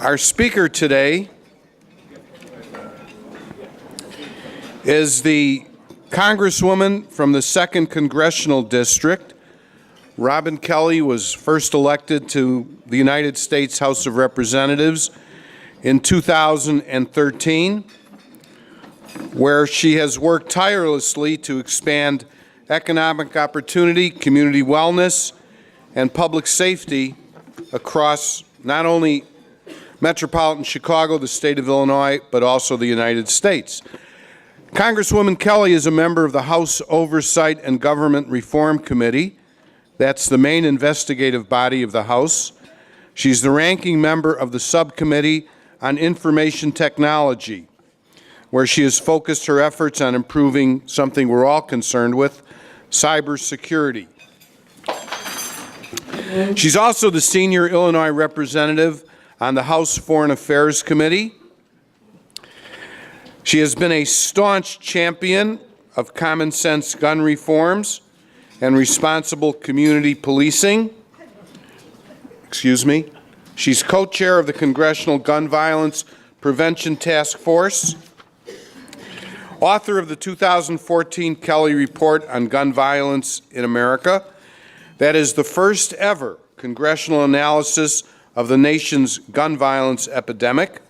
Our speaker today is the Congresswoman from the 2nd Congressional District. Robin Kelly was first elected to the United States House of Representatives in 2013, where she has worked tirelessly to expand economic opportunity, community wellness, and public safety across not only metropolitan Chicago, the state of Illinois, but also the United States. Congresswoman Kelly is a member of the House Oversight and Government Reform Committee. That's the main investigative body of the House. She's the ranking member of the Subcommittee on Information Technology, where she has focused her efforts on improving something we're all concerned with, cybersecurity. She's also the senior Illinois representative on the House Foreign Affairs Committee. She has been a staunch champion of common sense gun reforms and responsible community policing. She's co-chair of the Congressional Gun Violence Prevention Task Force, author of the 2014 Kelly Report on Gun Violence in America. That is the first ever congressional analysis of the nation's gun violence epidemic.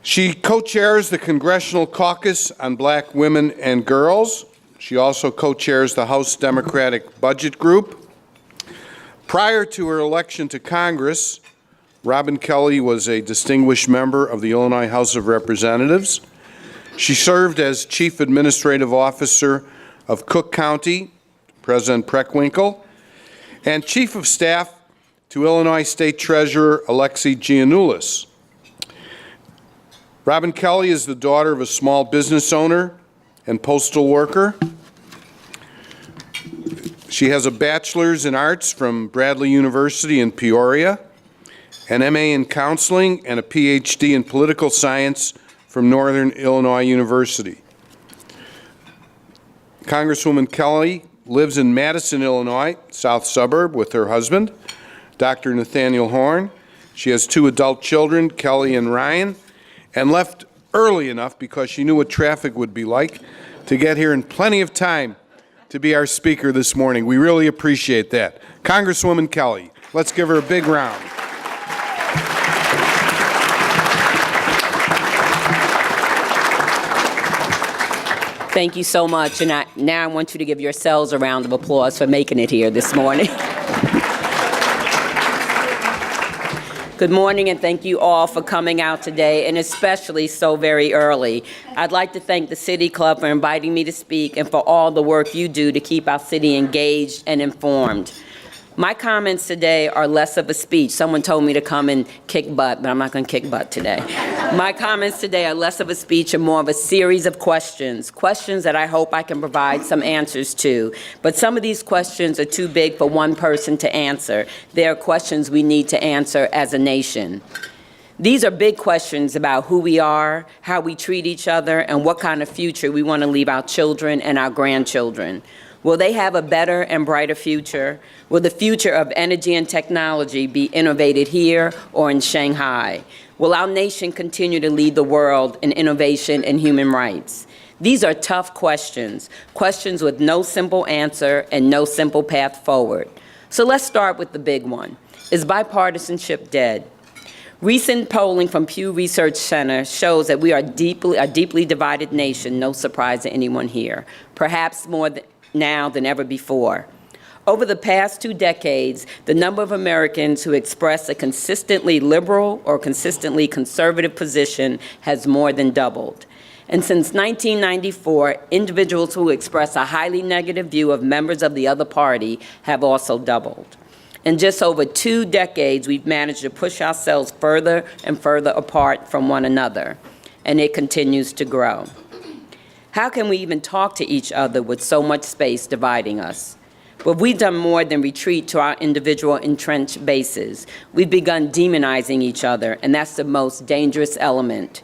She co-chairs the Congressional Caucus on Black Women and Girls. She also co-chairs the House Democratic Budget Group. Prior to her election to Congress, Robin Kelly was a distinguished member of the Illinois House of Representatives. She served as Chief Administrative Officer of Cook County, President Preckwinkle, and Chief of Staff to Illinois State Treasurer Alexei Giannoulis. Robin Kelly is the daughter of a small business owner and postal worker. She has a bachelor's in arts from Bradley University in Peoria, an MA in counseling, and a PhD in political science from Northern Illinois University. Congresswoman Kelly lives in Madison, Illinois, south suburb, with her husband, Dr. Nathaniel Horn. She has 2 adult children, Kelly and Ryan, and left early enough because she knew what traffic would be like to get here in plenty of time to be our speaker this morning. We really appreciate that. Congresswoman Kelly, let's give her a big round. Thank you so much, and now I want you to give yourselves a round of applause for making it here this morning. Good morning, and thank you all for coming out today, and especially so very early. I'd like to thank the City Club for inviting me to speak and for all the work you do to keep our city engaged and informed. My comments today are less of a speech. Someone told me to come and kick butt, but I'm not going to kick butt today. My comments today are less of a speech and more of a series of questions that I hope I can provide some answers to. But some of these questions are too big for one person to answer. They are questions we need to answer as a nation. These are big questions about who we are, how we treat each other, and what kind of future we want to leave our children and our grandchildren. Will they have a better and brighter future? Will the future of energy and technology be innovated here or in Shanghai? Will our nation continue to lead the world in innovation and human rights? These are tough questions with no simple answer and no simple path forward. So let's start with the big one. Is bipartisanship dead? Recent polling from Pew Research Center shows that we are a deeply divided nation, no surprise to anyone here, perhaps more now than ever before. Over the past 2 decades, the number of Americans who express a consistently liberal or consistently conservative position has more than doubled. And since 1994, individuals who express a highly negative view of members of the other party have also doubled. In just over 2 decades, we've managed to push ourselves further and further apart from one another, and it continues to grow. How can we even talk to each other with so much space dividing us? Well, we've done more than retreat to our individual entrenched bases. We've begun demonizing each other, and that's the most dangerous element.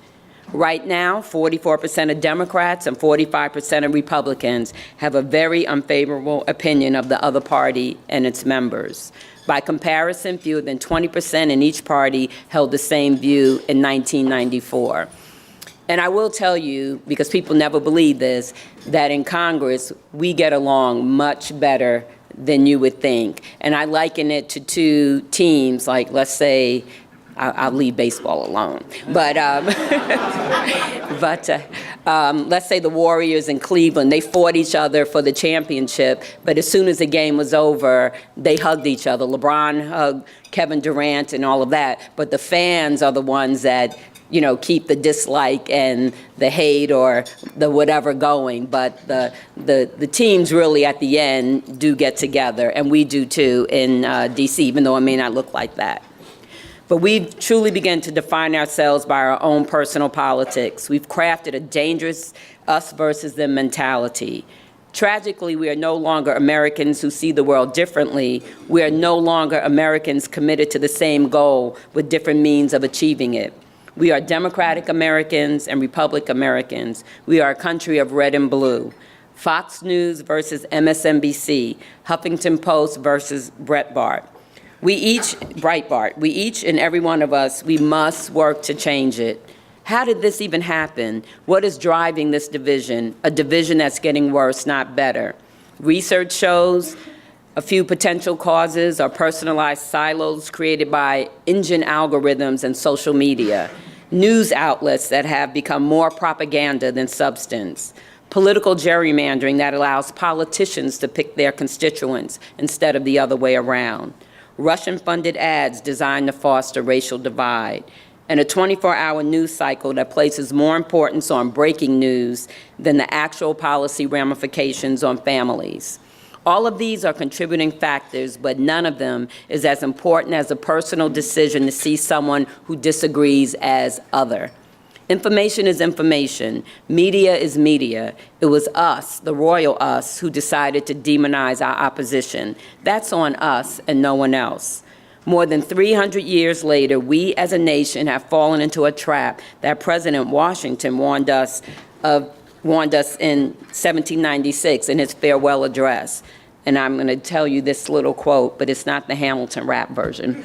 Right now, 44% of Democrats and 45% of Republicans have a very unfavorable opinion of the other party and its members. By comparison, fewer than 20% in each party held the same view in 1994. And I will tell you, because people never believe this, that in Congress, we get along much better than you would think. And I liken it to two teams, like, let's say, I'll leave baseball alone. But, let's say the Warriors in Cleveland, they fought each other for the championship, but as soon as the game was over, they hugged each other. LeBron hugged Kevin Durant and all of that, but the fans are the ones that, you know, keep the dislike and the hate or the whatever going. But the teams really at the end do get together, and we do too in DC, even though it may not look like that. But we've truly begun to define ourselves by our own personal politics. We've crafted a dangerous us versus them mentality. Tragically, we are no longer Americans who see the world differently. We are no longer Americans committed to the same goal with different means of achieving it. We are Democratic Americans and Republican Americans. We are a country of red and blue. Fox News versus MSNBC, Huffington Post versus Breitbart. We each and every one of us, we must work to change it. How did this even happen? What is driving this division? A division that's getting worse, not better. Research shows a few potential causes are personalized silos created by engine algorithms and social media, news outlets that have become more propaganda than substance, political gerrymandering that allows politicians to pick their constituents instead of the other way around, Russian-funded ads designed to foster racial divide, and a 24-hour news cycle that places more importance on breaking news than the actual policy ramifications on families. All of these are contributing factors, but none of them is as important as a personal decision to see someone who disagrees as other. Information is information. Media is media. It was us, the royal us, who decided to demonize our opposition. That's on us and no one else. More than 300 years later, we as a nation have fallen into a trap that President Washington warned us in 1796 in his farewell address. And I'm going to tell you this little quote, but it's not the Hamilton rap version.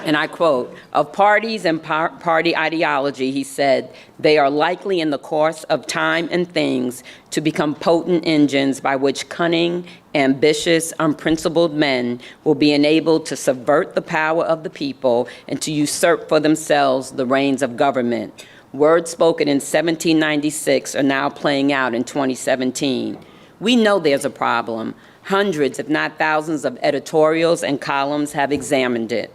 And I quote, "Of parties and party ideology," he said, "they are likely in the course of time and things to become potent engines by which cunning, ambitious, unprincipled men will be enabled to subvert the power of the people and to usurp for themselves the reins of government." Words spoken in 1796 are now playing out in 2017. We know there's a problem. Hundreds, if not thousands, of editorials and columns have examined it.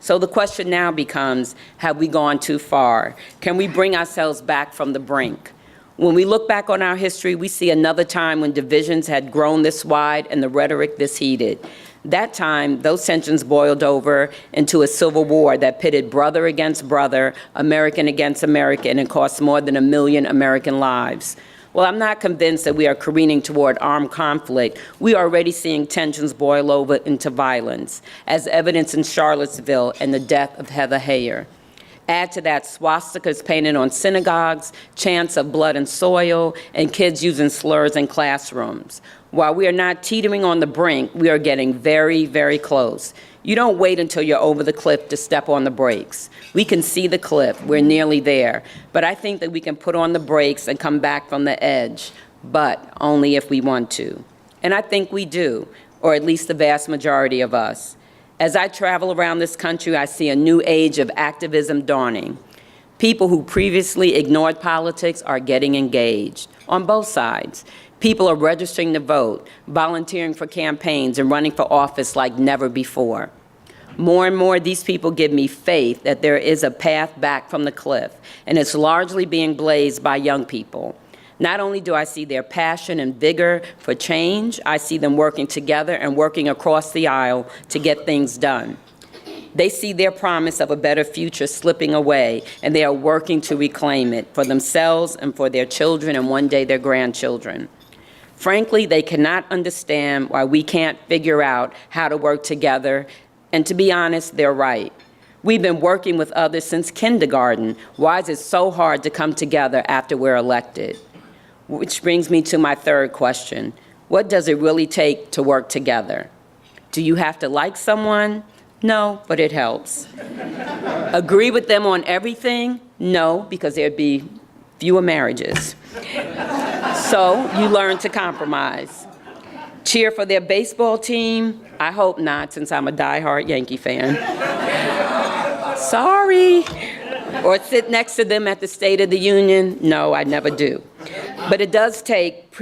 So the question now becomes, have we gone too far? Can we bring ourselves back from the brink? When we look back on our history, we see another time when divisions had grown this wide and the rhetoric this heated. That time, those tensions boiled over into a civil war that pitted brother against brother, American against American, and cost more than 1 million American lives. Well, I'm not convinced that we are careening toward armed conflict. We are already seeing tensions boil over into violence, as evidenced in Charlottesville and the death of Heather Heyer. Add to that swastikas painted on synagogues, chants of blood and soil, and kids using slurs in classrooms. While we are not teetering on the brink, we are getting very, very close. You don't wait until you're over the cliff to step on the brakes. We can see the cliff. We're nearly there. But I think that we can put on the brakes and come back from the edge, but only if we want to. And I think we do, or at least the vast majority of us. As I travel around this country, I see a new age of activism dawning. People who previously ignored politics are getting engaged on both sides. People are registering to vote, volunteering for campaigns, and running for office like never before. More and more, these people give me faith that there is a path back from the cliff, and it's largely being blazed by young people. Not only do I see their passion and vigor for change, I see them working together and working across the aisle to get things done. They see their promise of a better future slipping away, and they are working to reclaim it for themselves and for their children and one day their grandchildren. Frankly, they cannot understand why we can't figure out how to work together, and to be honest, they're right. We've been working with others since kindergarten. Why is it so hard to come together after we're elected? Which brings me to my third question. What does it really take to work together? Do you have to like someone? No, but it helps. Agree with them on everything? No, because there'd be fewer marriages. So you learn to compromise. Cheer for their baseball team? I hope not, since I'm a diehard Yankee fan. Sorry. Or sit next to them at the State of the Union? No, I never do. But it does take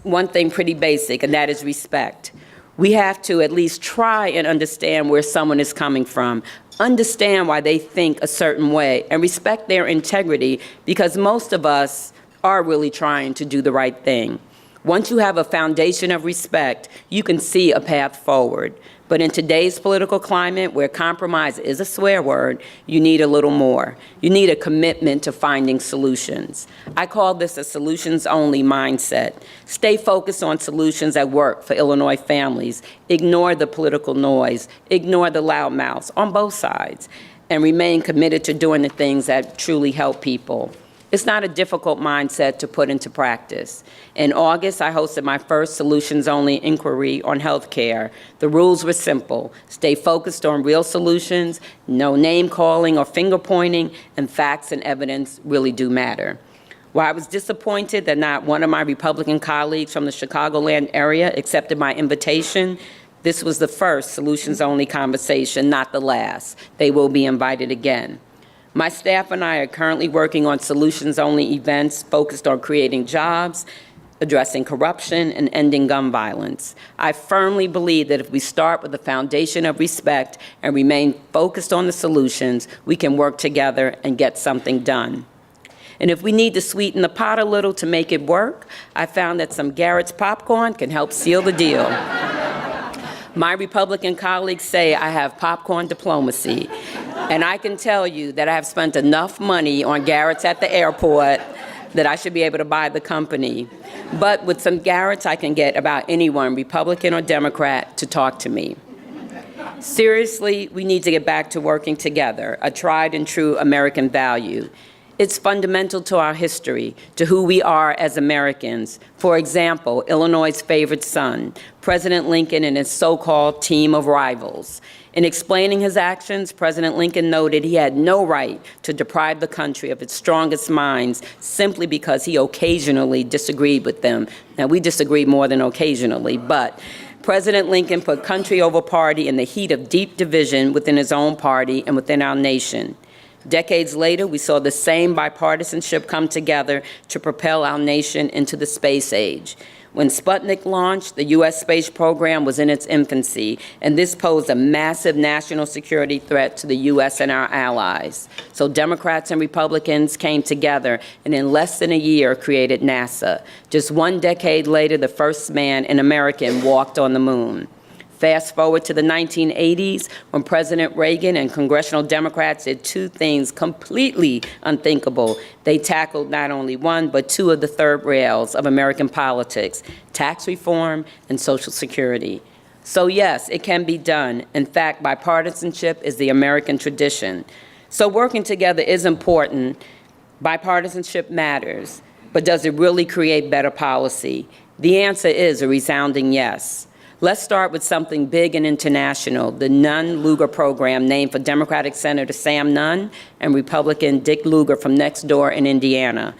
one thing pretty basic, and that is respect. We have to at least try and understand where someone is coming from, understand why they think a certain way, and respect their integrity, because most of us are really trying to do the right thing. Once you have a foundation of respect, you can see a path forward. But in today's political climate, where compromise is a swear word, you need a little more. You need a commitment to finding solutions. I call this a solutions-only mindset. Stay focused on solutions that work for Illinois families. Ignore the political noise. Ignore the loudmouths on both sides. And remain committed to doing the things that truly help people. It's not a difficult mindset to put into practice. In August, I hosted my first solutions-only inquiry on health care. The rules were simple. Stay focused on real solutions, no name-calling or finger-pointing, and facts and evidence really do matter. While I was disappointed that not one of my Republican colleagues from the Chicagoland area accepted my invitation, this was the first solutions-only conversation, not the last. They will be invited again. My staff and I are currently working on solutions-only events focused on creating jobs, addressing corruption, and ending gun violence. I firmly believe that if we start with a foundation of respect and remain focused on the solutions, we can work together and get something done. And if we need to sweeten the pot a little to make it work, I found that some Garrett's popcorn can help seal the deal. My Republican colleagues say I have popcorn diplomacy, and I can tell you that I have spent enough money on Garrett's at the airport that I should be able to buy the company. But with some Garrett's, I can get about anyone, Republican or Democrat, to talk to me. Seriously, we need to get back to working together, a tried and true American value. It's fundamental to our history, to who we are as Americans. For example, Illinois' favorite son, President Lincoln and his so-called team of rivals. In explaining his actions, President Lincoln noted he had no right to deprive the country of its strongest minds simply because he occasionally disagreed with them. Now, we disagree more than occasionally, but President Lincoln put country over party in the heat of deep division within his own party and within our nation. Decades later, we saw the same bipartisanship come together to propel our nation into the space age. When Sputnik launched, the U.S. space program was in its infancy, and this posed a massive national security threat to the U.S. and our allies. So Democrats and Republicans came together and in less than a year created NASA. Just one decade later, the first man, an American, walked on the moon. Fast forward to the 1980s, when President Reagan and congressional Democrats did two things completely unthinkable. They tackled not only one, but two of the third rails of American politics, tax reform and Social Security. So yes, it can be done. In fact, bipartisanship is the American tradition. So working together is important. Bipartisanship matters. But does it really create better policy? The answer is a resounding yes. Let's start with something big and international, the Nunn-Lugar program, named for Democratic Senator Sam Nunn and Republican Dick Lugar from next door in Indiana.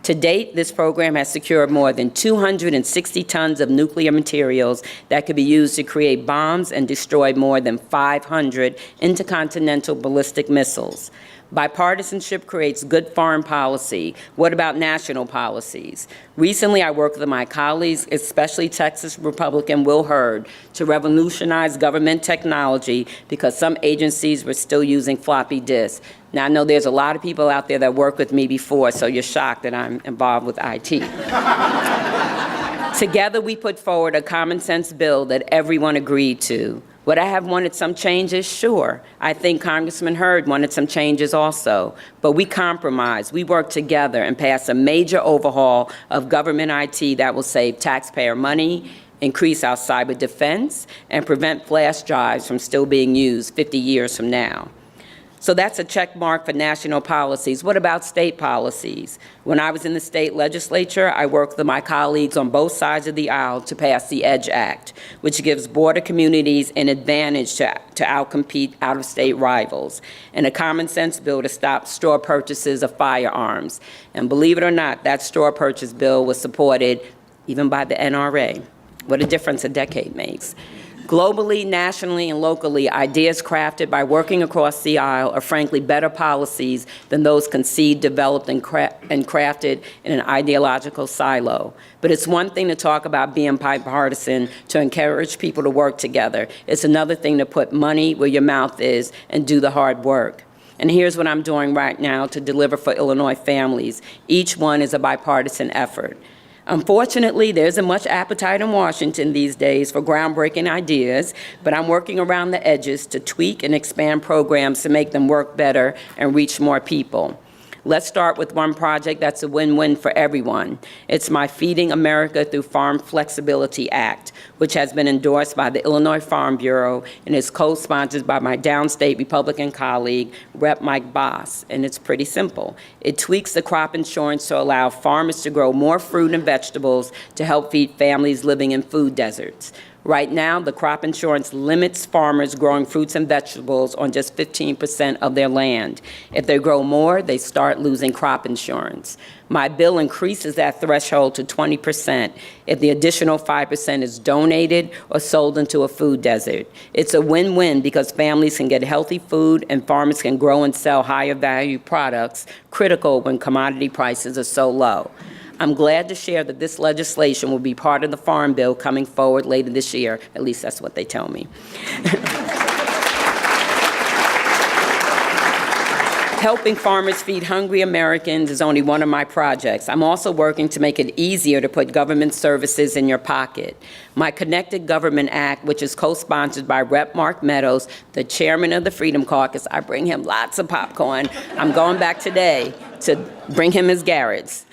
To date, this program has secured more than 260 tons of nuclear materials that could be used to create bombs and destroy more than 500 intercontinental ballistic missiles. Bipartisanship creates good foreign policy. What about national policies? Recently, I worked with my colleagues, especially Texas Republican Will Hurd, to revolutionize government technology because some agencies were still using floppy disks. Now, I know there's a lot of people out there that worked with me before, so you're shocked that I'm involved with IT. Together, we put forward a common-sense bill that everyone agreed to. Would I have wanted some changes? Sure. I think Congressman Hurd wanted some changes also. But we compromised. We worked together and passed a major overhaul of government IT that will save taxpayer money, increase our cyber defense, and prevent flash drives from still being used 50 years from now. So that's a check mark for national policies. What about state policies? When I was in the state legislature, I worked with my colleagues on both sides of the aisle to pass the EDGE Act, which gives border communities an advantage to outcompete out-of-state rivals, and a common sense bill to stop straw purchases of firearms. And believe it or not, that straw purchase bill was supported even by the NRA. What a difference a decade makes. Globally, nationally, and locally, ideas crafted by working across the aisle are frankly better policies than those conceived, developed, and crafted in an ideological silo. But it's one thing to talk about being bipartisan, to encourage people to work together. It's another thing to put money where your mouth is and do the hard work. And here's what I'm doing right now to deliver for Illinois families. Each one is a bipartisan effort. Unfortunately, there isn't much appetite in Washington these days for groundbreaking ideas, but I'm working around the edges to tweak and expand programs to make them work better and reach more people. Let's start with one project that's a win-win for everyone. It's my Feeding America Through Farm Flexibility Act, which has been endorsed by the Illinois Farm Bureau and is co-sponsored by my downstate Republican colleague, Rep. Mike Boss. And it's pretty simple. It tweaks the crop insurance to allow farmers to grow more fruit and vegetables to help feed families living in food deserts. Right now, the crop insurance limits farmers growing fruits and vegetables on just 15% of their land. If they grow more, they start losing crop insurance. My bill increases that threshold to 20% if the additional 5% is donated or sold into a food desert. It's a win-win because families can get healthy food and farmers can grow and sell higher value products, critical when commodity prices are so low. I'm glad to share that this legislation will be part of the Farm Bill coming forward later this year. At least that's what they tell me. Helping farmers feed hungry Americans is only one of my projects. I'm also working to make it easier to put government services in your pocket. My Connected Government Act, which is co-sponsored by Rep. Mark Meadows, the chairman of the Freedom Caucus. I bring him lots of popcorn. I'm going back today to bring him his Garrett's.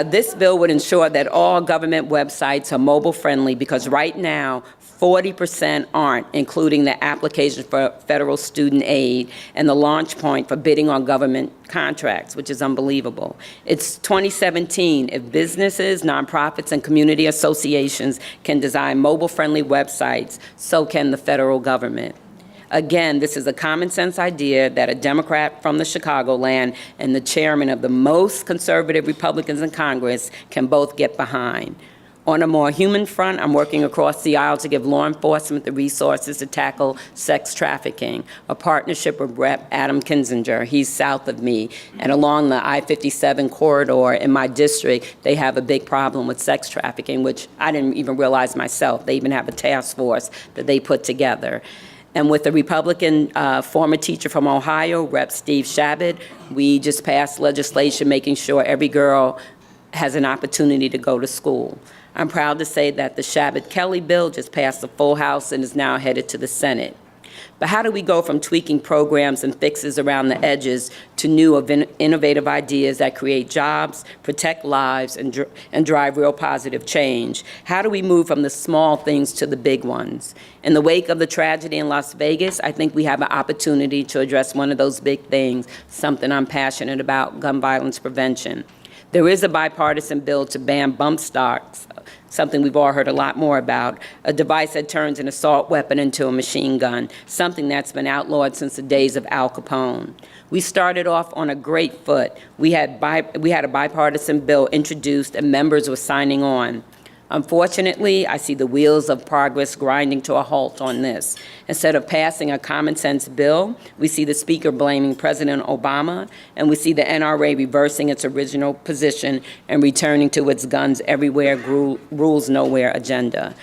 This bill would ensure that all government websites are mobile-friendly because right now, 40% aren't, including the application for federal student aid and the launch point for bidding on government contracts, which is unbelievable. It's 2017. If businesses, nonprofits, and community associations can design mobile-friendly websites, so can the federal government. Again, this is a common sense idea that a Democrat from the Chicagoland and the chairman of the most conservative Republicans in Congress can both get behind. On a more human front, I'm working across the aisle to give law enforcement the resources to tackle sex trafficking, a partnership with Rep. Adam Kinzinger. He's south of me. And along the I-57 corridor in my district, they have a big problem with sex trafficking, which I didn't even realize myself. They even have a task force that they put together. And with the Republican former teacher from Ohio, Rep. Steve Chabot, we just passed legislation making sure every girl has an opportunity to go to school. I'm proud to say that the Chabot-Kelly bill just passed the full House and is now headed to the Senate. But how do we go from tweaking programs and fixes around the edges to new innovative ideas that create jobs, protect lives, and drive real positive change? How do we move from the small things to the big ones? In the wake of the tragedy in Las Vegas, I think we have an opportunity to address one of those big things, something I'm passionate about, gun violence prevention. There is a bipartisan bill to ban bump stocks, something we've all heard a lot more about, a device that turns an assault weapon into a machine gun, something that's been outlawed since the days of Al Capone. We started off on a great foot. We had a bipartisan introduced introduced and members were signing on. Unfortunately, I see the wheels of progress grinding to a halt on this. Instead of passing a common sense bill, we see the Speaker blaming President Obama, and we see the NRA reversing its original position and returning to its guns everywhere, rules nowhere agenda.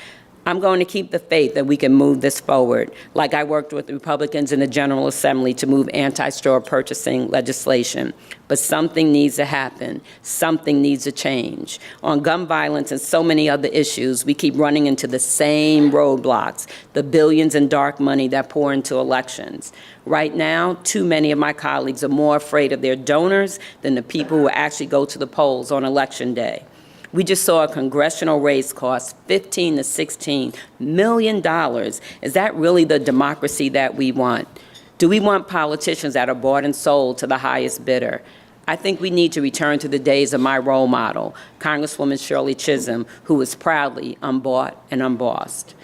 I'm going to keep the faith that we can move this forward, like I worked with Republicans in the General Assembly to move anti-straw purchasing legislation. But something needs to happen. Something needs to change. On gun violence and so many other issues, we keep running into the same roadblocks, the billions in dark money that pour into elections. Right now, too many of my colleagues are more afraid of their donors than the people who actually go to the polls on Election Day. We just saw a congressional race cost $15 to $16 million. Is that really the democracy that we want? Do we want politicians that are bought and sold to the highest bidder? I think we need to return to the days of my role model, Congresswoman Shirley Chisholm, who was proudly unbought and unbossed.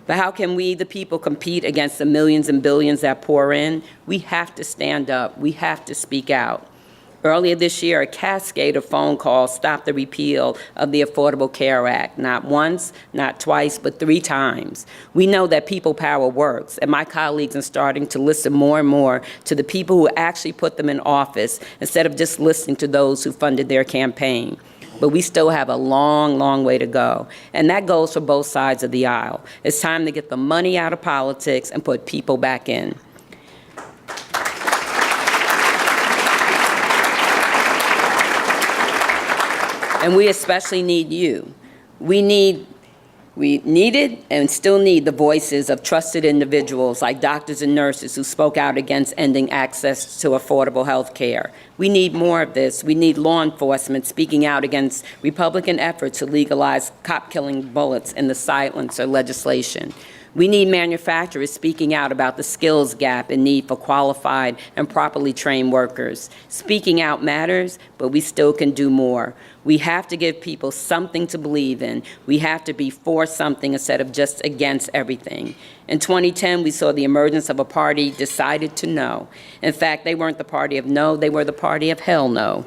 But how can we, the people, compete against the millions and billions that pour in? We have to stand up. We have to speak out. Earlier this year, a cascade of phone calls stopped the repeal of the Affordable Care Act, not once, not twice, but 3 times. We know that people power works, and my colleagues are starting to listen more and more to the people who actually put them in office instead of just listening to those who funded their campaign. But we still have a long, long way to go, and that goes for both sides of the aisle. It's time to get the money out of politics and put people back in. And we especially need you. We needed and still need the voices of trusted individuals like doctors and nurses who spoke out against ending access to affordable health care. We need more of this. We need law enforcement speaking out against Republican efforts to legalize cop-killing bullets in the silencer legislation. We need manufacturers speaking out about the skills gap and need for qualified and properly trained workers. Speaking out matters, but we still can do more. We have to give people something to believe in. We have to be for something instead of just against everything. In 2010, we saw the emergence of a party decided to no. In fact, they weren't the party of no, they were the party of hell no.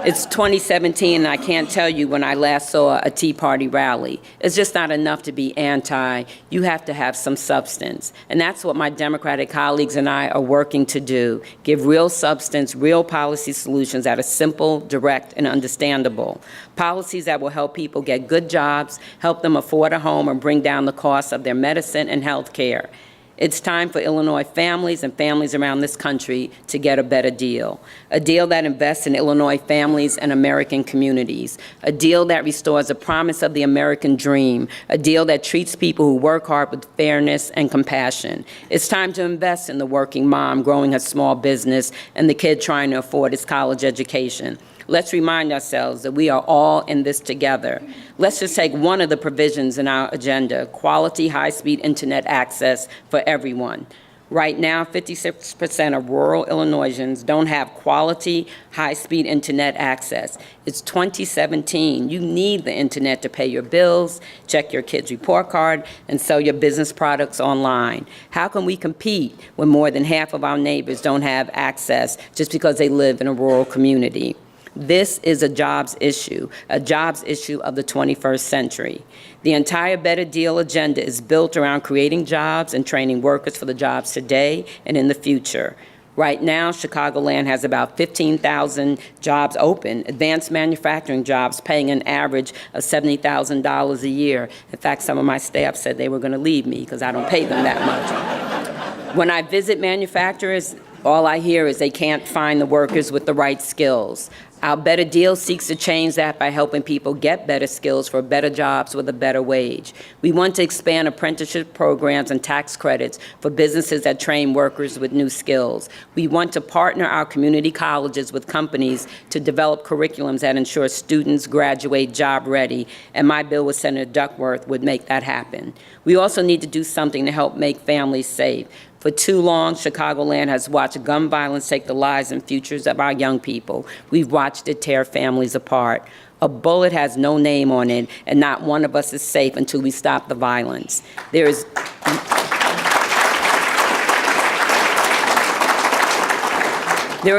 It's 2017, and I can't tell you when I last saw a Tea Party rally. It's just not enough to be anti. You have to have some substance. And that's what my Democratic colleagues and I are working to do, give real substance, real policy solutions that are simple, direct, and understandable. Policies that will help people get good jobs, help them afford a home, and bring down the cost of their medicine and health care. It's time for Illinois families and families around this country to get a better deal. A deal that invests in Illinois families and American communities. A deal that restores the promise of the American dream. A deal that treats people who work hard with fairness and compassion. It's time to invest in the working mom growing her small business and the kid trying to afford his college education. Let's remind ourselves that we are all in this together. Let's just take one of the provisions in our agenda, quality high-speed internet access for everyone. Right now, 56% of rural Illinoisans don't have quality high-speed internet access. It's 2017. You need the internet to pay your bills, check your kid's report card, and sell your business products online. How can we compete when more than half of our neighbors don't have access just because they live in a rural community? This is a jobs issue of the 21st century. The entire Better Deal agenda is built around creating jobs and training workers for the jobs today and in the future. Right now, Chicagoland has about 15,000 jobs open, advanced manufacturing jobs paying an average of $70,000 a year. In fact, some of my staff said they were going to leave me because I don't pay them that much. When I visit manufacturers, all I hear is they can't find the workers with the right skills. Our Better Deal seeks to change that by helping people get better skills for better jobs with a better wage. We want to expand apprenticeship programs and tax credits for businesses that train workers with new skills. We want to partner our community colleges with companies to develop curriculums that ensure students graduate job ready, and my bill with Senator Duckworth would make that happen. We also need to do something to help make families safe. For too long, Chicagoland has watched gun violence take the lives and futures of our young people. We've watched it tear families apart. A bullet has no name on it, and not one of us is safe until we stop the violence. There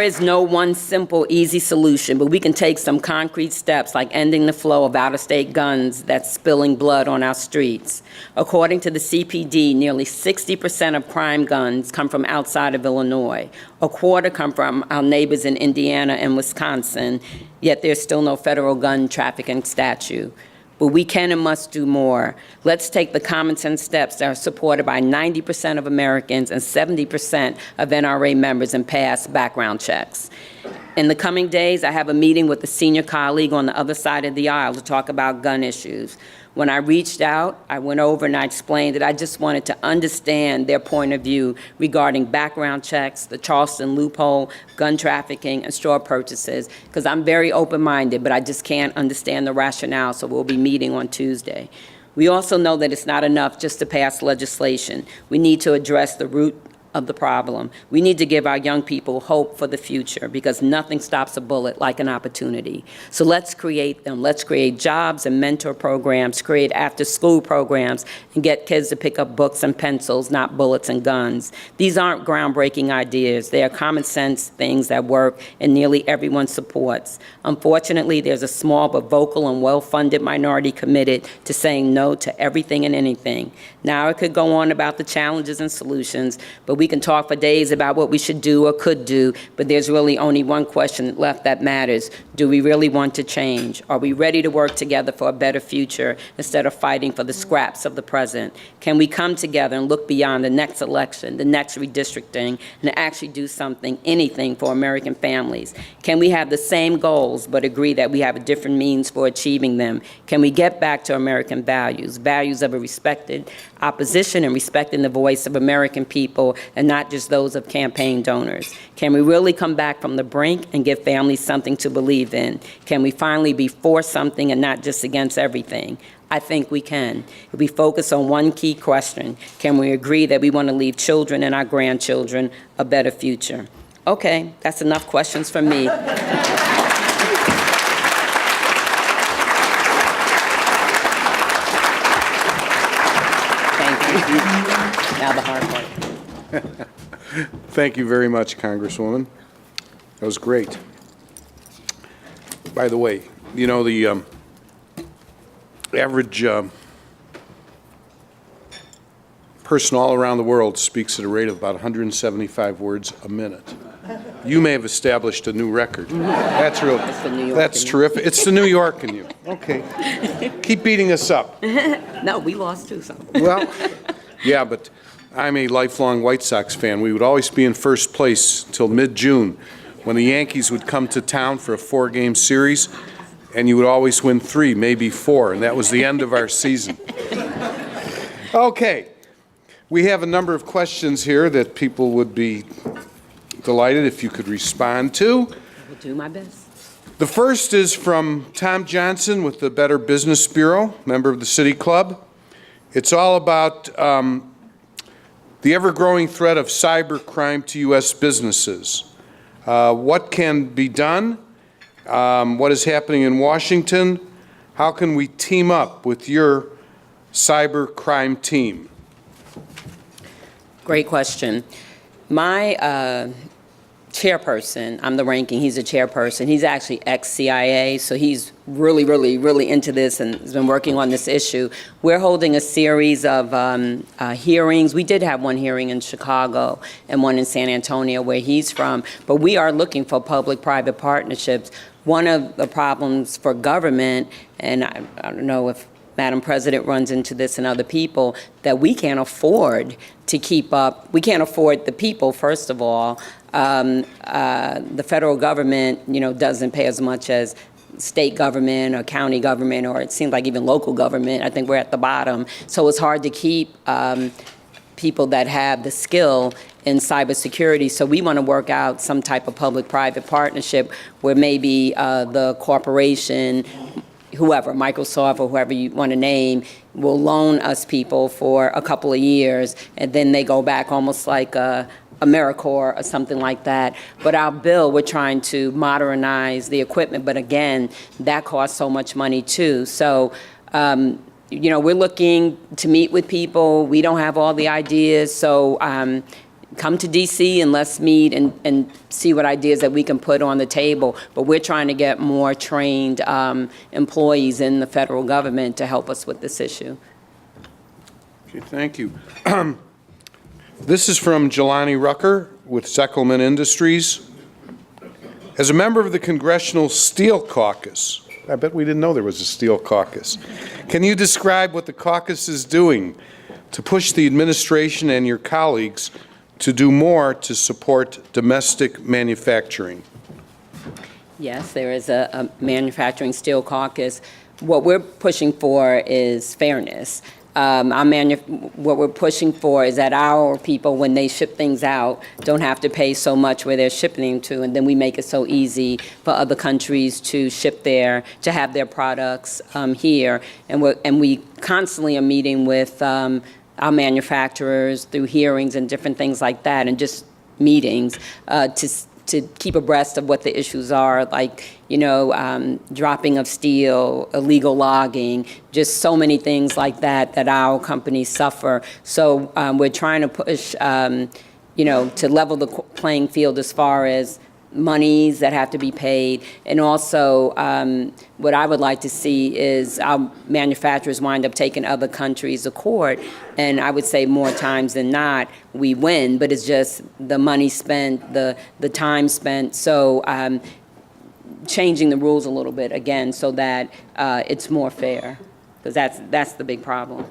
is no one simple, easy solution, but we can take some concrete steps like ending the flow of out-of-state guns that's spilling blood on our streets. According to the CPD, nearly 60% of crime guns come from outside of Illinois. A quarter come from our neighbors in Indiana and Wisconsin, yet there's still no federal gun trafficking statute. But we can and must do more. Let's take the common sense steps that are supported by 90% of Americans and 70% of NRA members and pass background checks. In the coming days, I have a meeting with a senior colleague on the other side of the aisle to talk about gun issues. When I reached out, I went over and I explained that I just wanted to understand their point of view regarding background checks, the Charleston loophole, gun trafficking, and straw purchases, because I'm very open-minded, but I just can't understand the rationale, so we'll be meeting on Tuesday. We also know that it's not enough just to pass legislation. We need to address the root of the problem. We need to give our young people hope for the future because nothing stops a bullet like an opportunity. So let's create them. Let's create jobs and mentor programs, create after-school programs, and get kids to pick up books and pencils, not bullets and guns. These aren't groundbreaking ideas. They are common sense things that work and nearly everyone supports. Unfortunately, there's a small but vocal and well-funded minority committed to saying no to everything and anything. Now, I could go on about the challenges and solutions, but we can talk for days about what we should do or could do, but there's really only one question left that matters. Do we really want to change? Are we ready to work together for a better future instead of fighting for the scraps of the present? Can we come together and look beyond the next election, the next redistricting, and actually do something, anything for American families? Can we have the same goals but agree that we have a different means for achieving them? Can we get back to American values, values of a respected opposition and respecting the voice of American people and not just those of campaign donors? Can we really come back from the brink and give families something to believe in? Can we finally be for something and not just against everything? I think we can. If we focus on one key question, can we agree that we want to leave children and our grandchildren a better future? Okay, that's enough questions from me. Now the hard part. Thank you very much, Congresswoman. That was great. By the way, you know, the average person all around the world speaks at a rate of about 175 words a minute. You may have established a new record. That's real. That's terrific. It's the New York in you. Okay. Keep beating us up. No, we lost too, so. Well, yeah, but I'm a lifelong White Sox fan. We would always be in first place till mid-June when the Yankees would come to town for a 4-game series, and you would always win 3, maybe 4, and that was the end of our season. Okay. We have a number of questions here that people would be delighted if you could respond to. I will do my best. The first is from Tom Johnson with the Better Business Bureau, member of the City Club. It's all about the ever-growing threat of cyber crime to U.S. businesses. What can be done? What is happening in Washington? How can we team up with your cyber crime team? Great question. My chairperson, I'm the ranking, he's the chairperson. He's actually ex-CIA, so he's really, really, really into this and has been working on this issue. We're holding a series of hearings. We did have one hearing in Chicago and one in San Antonio where he's from, but we are looking for public-private partnerships. One of the problems for government, and I don't know if Madam President runs into this and other people, that we can't afford to keep up. We can't afford the people, first of all. The federal government, you know, doesn't pay as much as state government or county government, or it seems like even local government. I think we're at the bottom. So it's hard to keep people that have the skill in cybersecurity. So we want to work out some type of public-private partnership where maybe the corporation, whoever, Microsoft or whoever you want to name, will loan us people for a couple of years, and then they go back almost like AmeriCorps or something like that. But our bill, we're trying to modernize the equipment, but again, that costs so much money too. So, you know, we're looking to meet with people. We don't have all the ideas, so come to DC and let's meet and see what ideas that we can put on the table. But we're trying to get more trained employees in the federal government to help us with this issue. Okay, thank you. This is from Jelani Rucker with Zeckelman Industries. As a member of the Congressional Steel Caucus, I bet we didn't know there was a Steel Caucus. Can you describe what the caucus is doing to push the administration and your colleagues to do more to support domestic manufacturing? Yes, there is a manufacturing steel caucus. What we're pushing for is fairness. What we're pushing for is that our people, when they ship things out, don't have to pay so much where they're shipping to, and then we make it so easy for other countries to ship to have their products here. And we constantly are meeting with our manufacturers through hearings and different things like that, and just meetings to keep abreast of what the issues are, like, dropping of steel, illegal logging, just so many things like that that our companies suffer. So we're trying to push, to level the playing field as far as monies that have to be paid. And also, what I would like to see is our manufacturers wind up taking other countries to court, and I would say more times than not, we win, but it's just the money spent, the time spent. So changing the rules a little bit, again, so that it's more fair, because that's the big problem.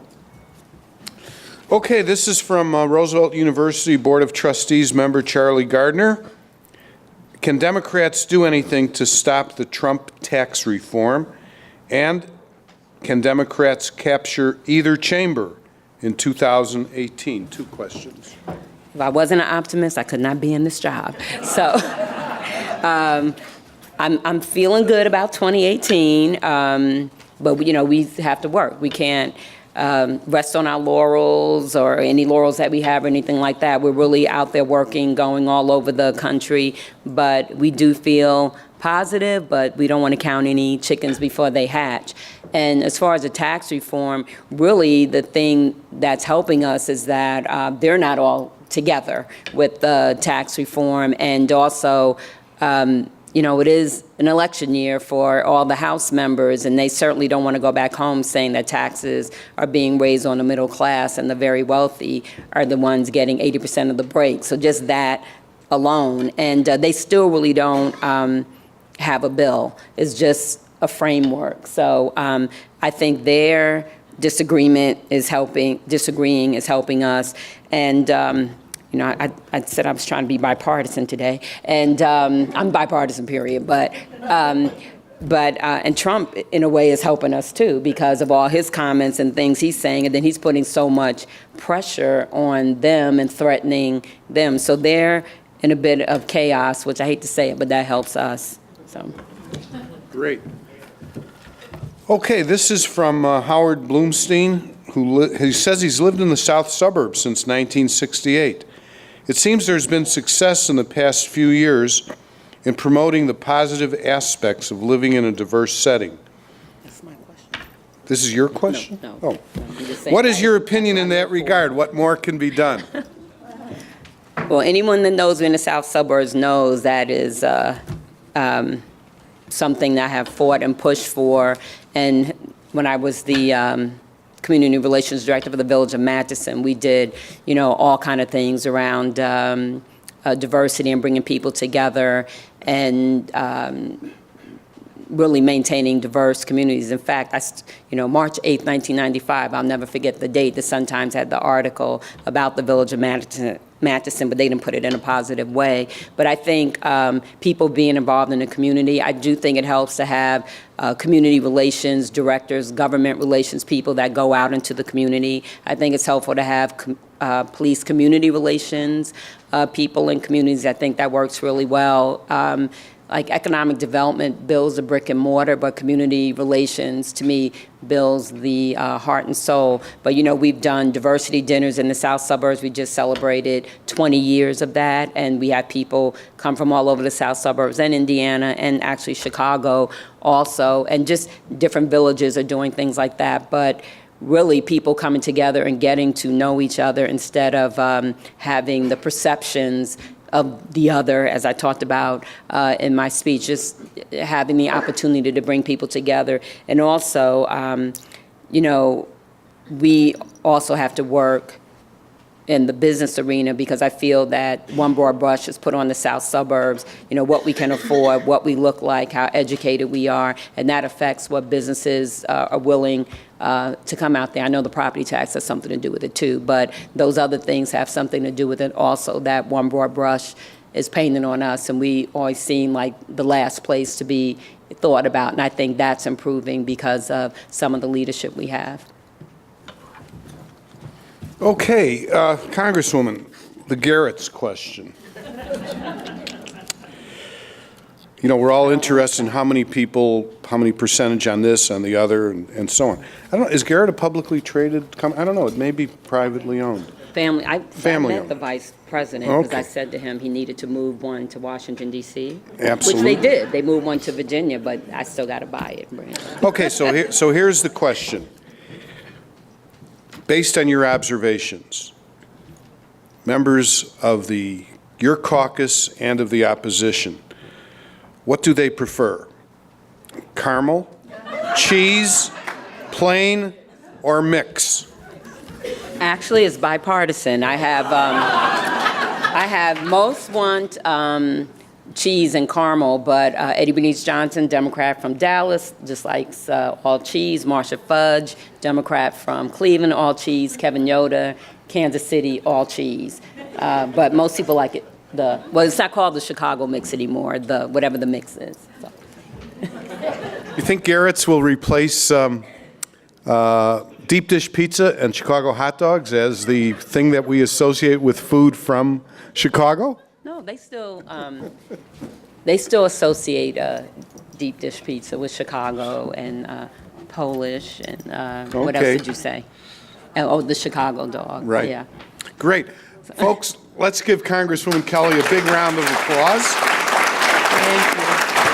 Okay, this is from Roosevelt University Board of Trustees member Charlie Gardner. Can Democrats do anything to stop the Trump tax reform? And can Democrats capture either chamber in 2018? Two questions. If I wasn't an optimist, I could not be in this job. So I'm feeling good about 2018, but we have to work. We can't rest on our laurels or any laurels that we have or anything like that. We're really out there working, going all over the country, but we do feel positive, but we don't want to count any chickens before they hatch. And as far as the tax reform, really the thing that's helping us is that they're not all together with the tax reform, and also it is an election year for all the House members, and they certainly don't want to go back home saying that taxes are being raised on the middle class and the very wealthy are the ones getting 80% of the break. So just that alone. And they still really don't have a bill. It's just a framework. So I think their disagreeing is helping us. And I said I was trying to be bipartisan today, and I'm bipartisan, period. But and Trump, in a way, is helping us too because of all his comments and things he's saying, and then he's putting so much pressure on them and threatening them. So they're in a bit of chaos, which I hate to say it, but that helps us. So. Great. Okay, this is from Howard Bloomstein, who says he's lived in the south suburbs since 1968. It seems there's been success in the past few years in promoting the positive aspects of living in a diverse setting. That's my question. This is your question? No. Oh. What is your opinion in that regard? What more can be done? Well, anyone that knows me in the south suburbs knows that is something that I have fought and pushed for. And when I was the Community Relations Director for the Village of Matheson, we did, all kind of things around diversity and bringing people together and really maintaining diverse communities. In fact, March 8th, 1995, I'll never forget the date. The Sun-Times had the article about the Village of Matheson, but they didn't put it in a positive way. But I think people being involved in the community, I do think it helps to have community relations directors, government relations people that go out into the community. I think it's helpful to have police community relations people in communities. I think that works really well. Like economic development builds the brick and mortar, but community relations, to me, builds the heart and soul. But we've done diversity dinners in the south suburbs. We just celebrated 20 years of that, and we had people come from all over the south suburbs and Indiana and actually Chicago also, and just different villages are doing things like that. But really people coming together and getting to know each other instead of having the perceptions of the other, as I talked about in my speech, just having the opportunity to bring people together. And also, we also have to work in the business arena because I feel that one broad brush is put on the south suburbs, what we can afford, what we look like, how educated we are, and that affects what businesses are willing to come out there. I know the property tax has something to do with it too, but those other things have something to do with it also. That one broad brush is painted on us, and we always seem like the last place to be thought about, and I think that's improving because of some of the leadership we have. Okay, Congresswoman, the Garrett's question. you know, we're all interested in how many people, how many percentage on this, on the other, and so on. I don't know, is Garrett a publicly traded company? I don't know, it may be privately owned. Family, I Family met owned. the vice president because I Okay. said to him he needed to move one to Washington DC. Absolutely. Which they did. They moved one to Virginia, but I still got to buy it. Brandon. Okay, so here's the question. Based on your observations, members of your caucus and of the opposition, what do they prefer? Caramel, cheese, plain, or mix? Actually, it's bipartisan. I have most want cheese and caramel, but Eddie Bernice Johnson, Democrat from Dallas, just likes all cheese. Marsha Fudge, Democrat from Cleveland, all cheese. Kevin Yoder, Kansas City, all cheese. But most people like it. Well, it's not called the Chicago mix anymore. Whatever the mix is. So. You think Garrett's will replace deep dish pizza and Chicago hot dogs as the thing that we associate with food from Chicago? No, they still associate deep dish pizza with Chicago and Polish and what else Okay. did you say? Oh, the Chicago dog. Right. Yeah. Great. Folks, let's give Congresswoman Kelly a big round of applause. Thank you.